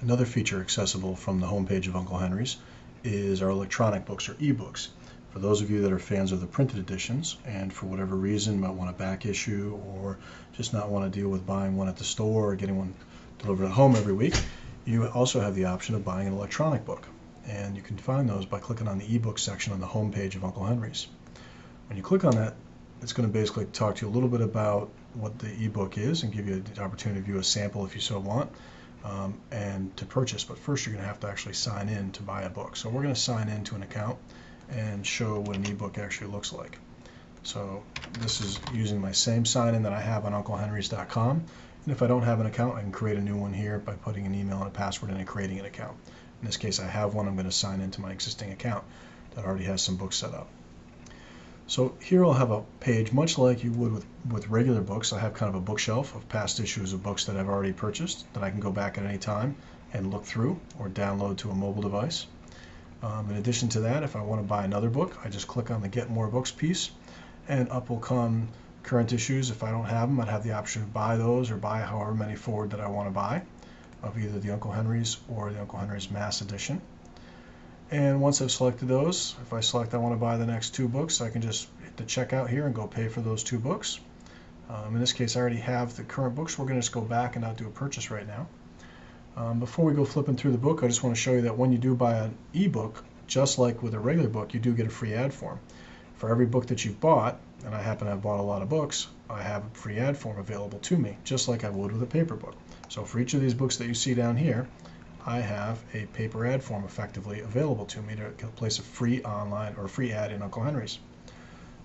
Another feature accessible from the homepage of Uncle Henry's is our electronic books or ebooks. For those of you that are fans of the printed editions and for whatever reason might want a back issue or just not want to deal with buying one at the store or getting one delivered at home every week, you also have the option of buying an electronic book. And you can find those by clicking on the ebook section on the homepage of Uncle Henry's. When you click on that, it's going to basically talk to you a little bit about what the ebook is and give you the opportunity to view a sample if you so want. And to purchase, but first you're going to have to actually sign in to buy a book. So we're going to sign into an account and show what an ebook actually looks like. So this is using my same sign-in that I have on unclehenrys.com, and if I don't have an account, I can create a new one here by putting an email and a password in and creating an account. In this case, I have one. I'm going to sign into my existing account that already has some books set up. So here I'll have a page much like you would with regular books. I have kind of a bookshelf of past issues of books that I've already purchased that I can go back at any time and look through or download to a mobile device. In addition to that, if I want to buy another book, I just click on the Get More Books piece and up will come current issues. If I don't have them, I'd have the option to buy those or buy however many forward that I want to buy of either the Uncle Henry's or the Uncle Henry's Mass Edition. And once I've selected those, if I select I want to buy the next 2 books, I can just hit the checkout here and go pay for those 2 books. In this case, I already have the current books. We're going to just go back and not do a purchase right now. Before we go flipping through the book, I just want to show you that when you do buy an ebook, just like with a regular book, you do get a free ad form. For every book that you've bought, and I happen to have bought a lot of books, I have a free ad form available to me, just like I would with a paper book. So for each of these books that you see down here, I have a paper ad form effectively available to me to place a free online or free ad in Uncle Henry's.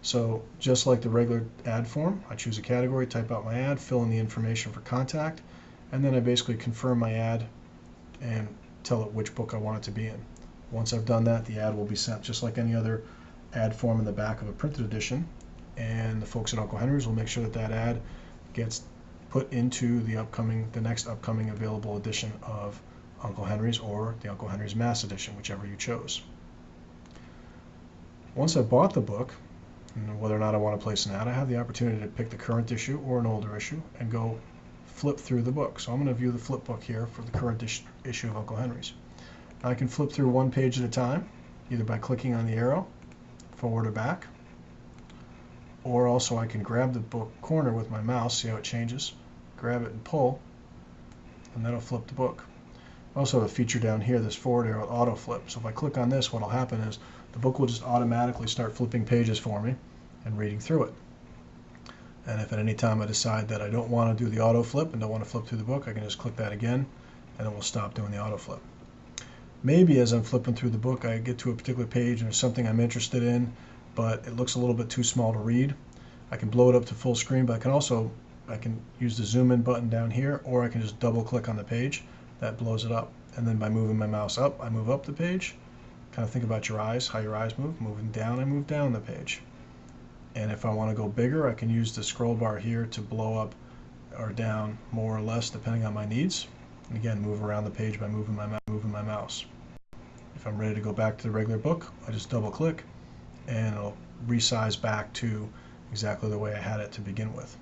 So just like the regular ad form, I choose a category, type out my ad, fill in the information for contact, and then I basically confirm my ad and tell it which book I want it to be in. Once I've done that, the ad will be sent just like any other ad form in the back of a printed edition, and the folks at Uncle Henry's will make sure that that ad gets put into the next upcoming available edition of Uncle Henry's or the Uncle Henry's Mass Edition, whichever you chose. Once I've bought the book, and whether or not I want to place an ad, I have the opportunity to pick the current issue or an older issue and go flip through the book. So I'm going to view the flip book here for the current issue of Uncle Henry's. I can flip through one page at a time, either by clicking on the arrow, forward or back, or also I can grab the book corner with my mouse, see how it changes, grab it and pull, and that'll flip the book. I also have a feature down here, this forward arrow auto flip. So if I click on this, what will happen is the book will just automatically start flipping pages for me and reading through it. And if at any time I decide that I don't want to do the auto flip and don't want to flip through the book, I can just click that again and it will stop doing the auto flip. Maybe as I'm flipping through the book, I get to a particular page and there's something I'm interested in, but it looks a little bit too small to read. I can blow it up to full screen, but I can use the zoom in button down here, or I can just double click on the page. That blows it up. And then by moving my mouse up, I move up the page. Kind of think about your eyes, how your eyes move. Moving down, I move down the page. And if I want to go bigger, I can use the scroll bar here to blow up or down more or less depending on my needs. And again, move around the page by moving my mouse. If I'm ready to go back to the regular book, I just double click and it'll resize back to exactly the way I had it to begin with.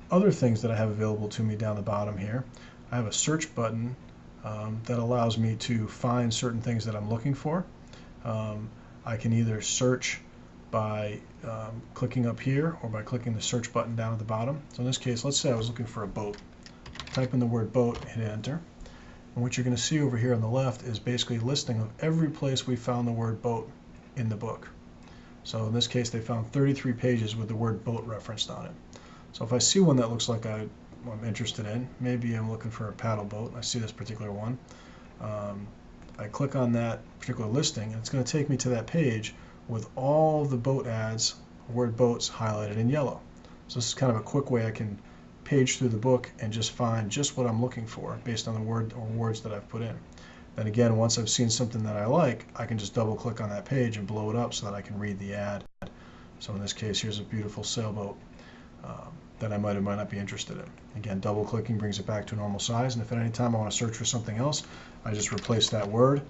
Other things that I have available to me down the bottom here, I have a search button that allows me to find certain things that I'm looking for. I can either search by clicking up here or by clicking the search button down at the bottom. So in this case, let's say I was looking for a boat. Type in the word boat, hit enter. And what you're going to see over here on the left is basically a listing of every place we found the word boat in the book. So in this case, they found 33 pages with the word boat referenced on it. So if I see one that looks like I'm interested in, maybe I'm looking for a paddle boat, and I see this particular one, I click on that particular listing, and it's going to take me to that page with all the boat ads, word boats highlighted in yellow. So this is kind of a quick way I can page through the book and just find just what I'm looking for based on the word or words that I've put in. Then again, once I've seen something that I like, I can just double click on that page and blow it up so that I can read the ad. So in this case, here's a beautiful sailboat that I might or might not be interested in. Again, double clicking brings it back to normal size, and if at any time I want to search for something else, I just replace that word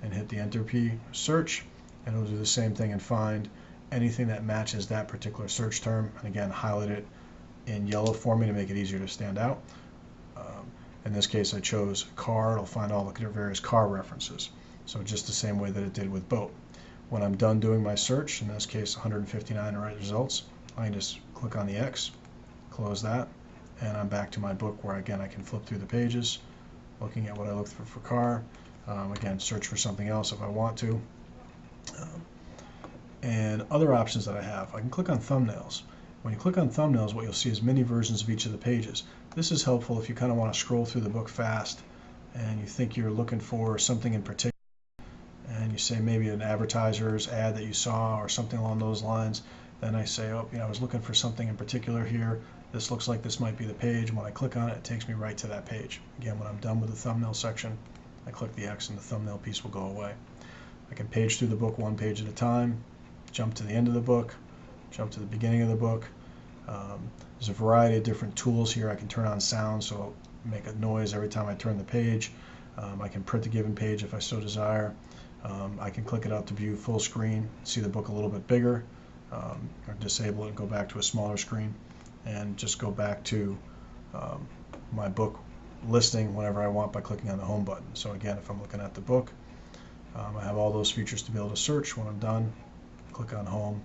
and hit the enter key, search, and it'll do the same thing and find anything that matches that particular search term, and again, highlight it in yellow for me to make it easier to stand out. In this case, I chose car. It'll find all the various car references. So just the same way that it did with boat. When I'm done doing my search, in this case 159 right results, I can just click on the X, close that, and I'm back to my book where again I can flip through the pages, looking at what I looked for car. Again, search for something else if I want to. And other options that I have, I can click on thumbnails. When you click on thumbnails, what you'll see is mini versions of each of the pages. This is helpful if you kind of want to scroll through the book fast and you think you're looking for something in particular, and you say maybe an advertiser's ad that you saw or something along those lines. Then I say, oh, I was looking for something in particular here. This looks like this might be the page. When I click on it, it takes me right to that page. Again, when I'm done with the thumbnail section, I click the X and the thumbnail piece will go away. I can page through the book one page at a time, jump to the end of the book, jump to the beginning of the book. There's a variety of different tools here. I can turn on sound, so it'll make a noise every time I turn the page. I can print a given page if I so desire. I can click it out to view full screen, see the book a little bit bigger, or disable it and go back to a smaller screen, and just go back to my book listing whenever I want by clicking on the home button. So again, if I'm looking at the book, I have all those features to be able to search. When I'm done, click on home,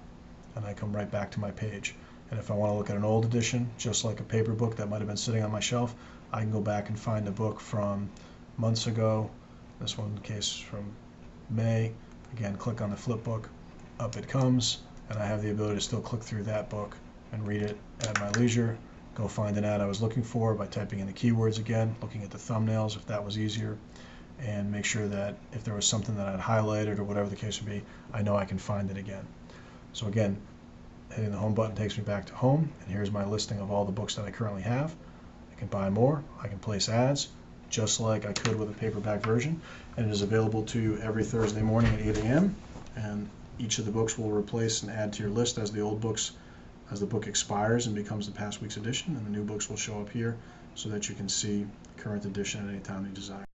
and I come right back to my page. And if I want to look at an old edition, just like a paper book that might have been sitting on my shelf, I can go back and find a book from months ago. This one case from May. Again, click on the flip book, up it comes, and I have the ability to still click through that book and read it at my leisure. Go find an ad I was looking for by typing in the keywords again, looking at the thumbnails if that was easier, and make sure that if there was something that I'd highlighted or whatever the case would be, I know I can find it again. So again, hitting the home button takes me back to home, and here's my listing of all the books that I currently have. I can buy more, I can place ads, just like I could with a paperback version, and it is available to you every Thursday morning at 8 a.m. and each of the books will replace and add to your list as the book expires and becomes the past week's edition, and the new books will show up here so that you can see the current edition at any time you desire.